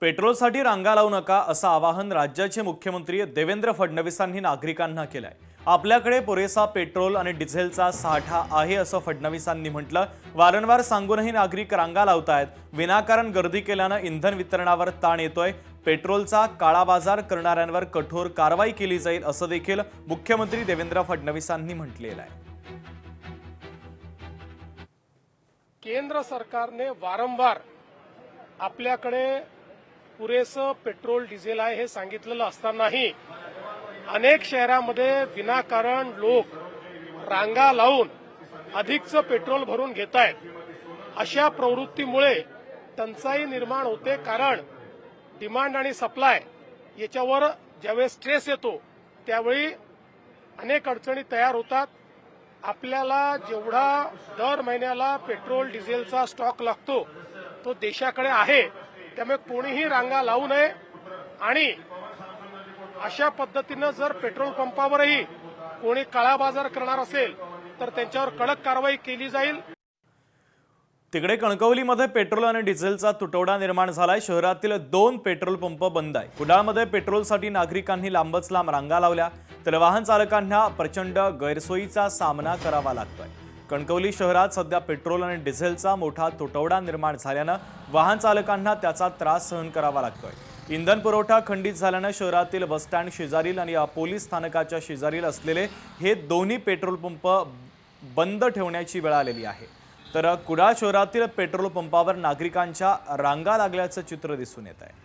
पेट्रोलसाठी रांगा लावू नका असं आवाहन राज्याचे मुख्यमंत्री देवेंद्र फडणवीसांनी नागरिकांना केलंय। आपल्याकडे पुरेसा पेट्रोल आणि डिझेलचा साठा आहे असं फडणवीसांनी म्हटलं। वारंवार सांगूनही नागरिक रांगा लावतायत। विनाकारण गर्दी केल्यानं इंधन वितरणावर ताण येतोय। पेट्रोलचा काळा बाजार करणाऱ्यांवर कठोर कारवाई केली जाईल असं देखील मुख्यमंत्री देवेंद्र फडणवीसांनी म्हटलेलं आहे। केंद्र सरकारने वारंवार आपल्याकडे पुरेसं पेट्रोल डिझेल आहे हे सांगितलेलं असतानाही अनेक शहरांमध्ये विनाकारण लोक रांगा लावून अधिकचं पेट्रोल भरून घेत आहेत। अशा प्रवृत्तीमुळे टंचाई निर्माण होते, कारण डिमांड आणि सप्लाय याच्यावर ज्यावेळेस स्ट्रेस येतो त्यावेळी अनेक अडचणी तयार होतात। आपल्याला जेवढा दर महिन्याला पेट्रोल डिझेलचा स्टॉक लागतो तो देशाकडे आहे, त्यामुळे कोणीही रांगा लावू नये आणि अशा पद्धतीनं जर पेट्रोल पंपावरही कोणी काळा बाजार करणार असेल तर त्यांच्यावर कडक कारवाई केली जाईल। तिकडे कणकवलीमध्ये पेट्रोल आणि डिझेलचा तुटवडा निर्माण झालाय। शहरातील 2 पेट्रोल पंप बंद आहे। कुडाळमध्ये पेट्रोलसाठी नागरिकांनी लांबच लांब रांगा लावल्या, तर वाहन चालकांना प्रचंड गैरसोयीचा सामना करावा लागतोय। कणकवली शहरात सध्या पेट्रोल आणि डिझेलचा मोठा तुटवडा निर्माण झाल्यानं वाहन चालकांना त्याचा त्रास सहन करावा लागतोय। इंधन पुरवठा खंडित झाल्यानं शहरातील बसस्टँड शेजारील आणि पोलीस स्थानकाच्या शेजारील असलेले हे दोन्ही पेट्रोल पंप बंद ठेवण्याची वेळ आलेली आहे। तर कुडाळ शहरातील पेट्रोल पंपावर नागरिकांच्या रांगा लागल्याचं चित्र दिसून येत आहे।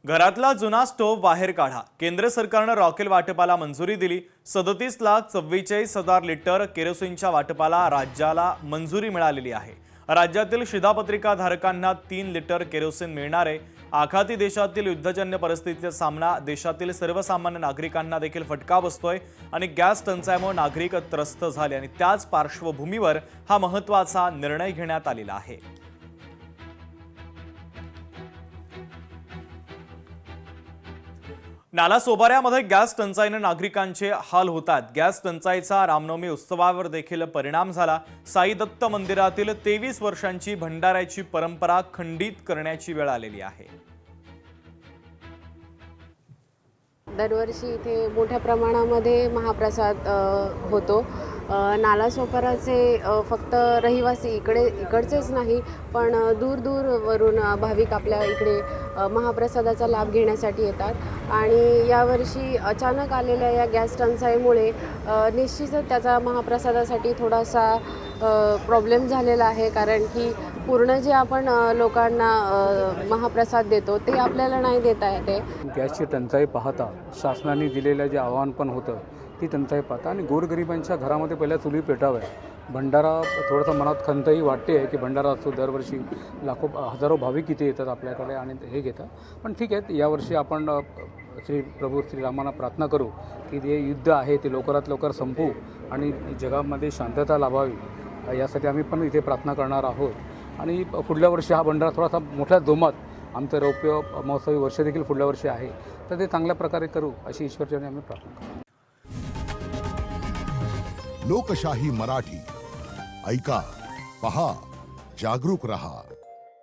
घरातला जुना स्टोव्ह बाहेर काढा। केंद्र सरकारनं रॉकेल वाटपाला मंजुरी दिली। 37,44,000 लिटर केरोसिनच्या वाटपाला राज्याला मंजुरी मिळालेली आहे। राज्यातील शिधापत्रिका धारकांना 3 लिटर केरोसिन मिळणार आहे। आखाती देशातील युद्धजन्य परिस्थितीचा सामना देशातील सर्वसामान्य नागरिकांना देखील फटका बसतोय आणि गॅस टंचाईमुळे नागरिक त्रस्त झाले आणि त्याच पार्श्वभूमीवर हा महत्त्वाचा निर्णय घेण्यात आलेला आहे। नालासोपाऱ्यामध्ये गॅस टंचाईने नागरिकांचे हाल होतात। गॅस टंचाईचा रामनवमी उत्सवावर देखील परिणाम झाला। साई दत्त मंदिरातील 23 वर्षांची भंडाऱ्याची परंपरा खंडित करण्याची वेळ आलेली आहे। दरवर्षी इथे मोठ्या प्रमाणामध्ये महाप्रसाद होतो। नालासोपाराचे फक्त रहिवासी इकडचेच नाही, पण दूरवरून भाविक आपल्या इकडे महाप्रसादाचा लाभ घेण्यासाठी येतात आणि यावर्षी अचानक आलेल्या या गॅस टंचाईमुळे निश्चितच त्याचा महाप्रसादासाठी थोडासा प्रॉब्लेम झालेला आहे, कारण की पूर्ण जे आपण लोकांना महाप्रसाद देतो ते आपल्याला नाही देता येते। गॅसची टंचाई पाहता शासनाने दिलेलं जे आव्हान पण होतं ती टंचाई पाहता आणि गोरगरिबांच्या घरामध्ये पहिल्या चुली पेटाव्या। भंडारा थोडासा मनात खंतही वाटते आहे की भंडारा असतो, दरवर्षी हजारो भाविक इथे येतात आपल्याकडे आणि हे घेतात। पण ठीक आहे, यावर्षी आपण प्रभू श्रीरामांना प्रार्थना करू की जे युद्ध आहे ते लवकरात लवकर संपू आणि जगामध्ये शांतता लाभावी, यासाठी आम्ही पण इथे प्रार्थना करणार आहोत। आणि पुढल्या वर्षी हा भंडारा थोडासा मोठ्या जोमात, आमचं रौप्य महोत्सवी वर्ष देखील पुढल्या वर्षी आहे, तर ते चांगल्या प्रकारे करू अशी ईश्वरचरणी आम्ही प्रार्थना करू। लोकशाही मराठी ऐका, पहा, जागरूक रहा।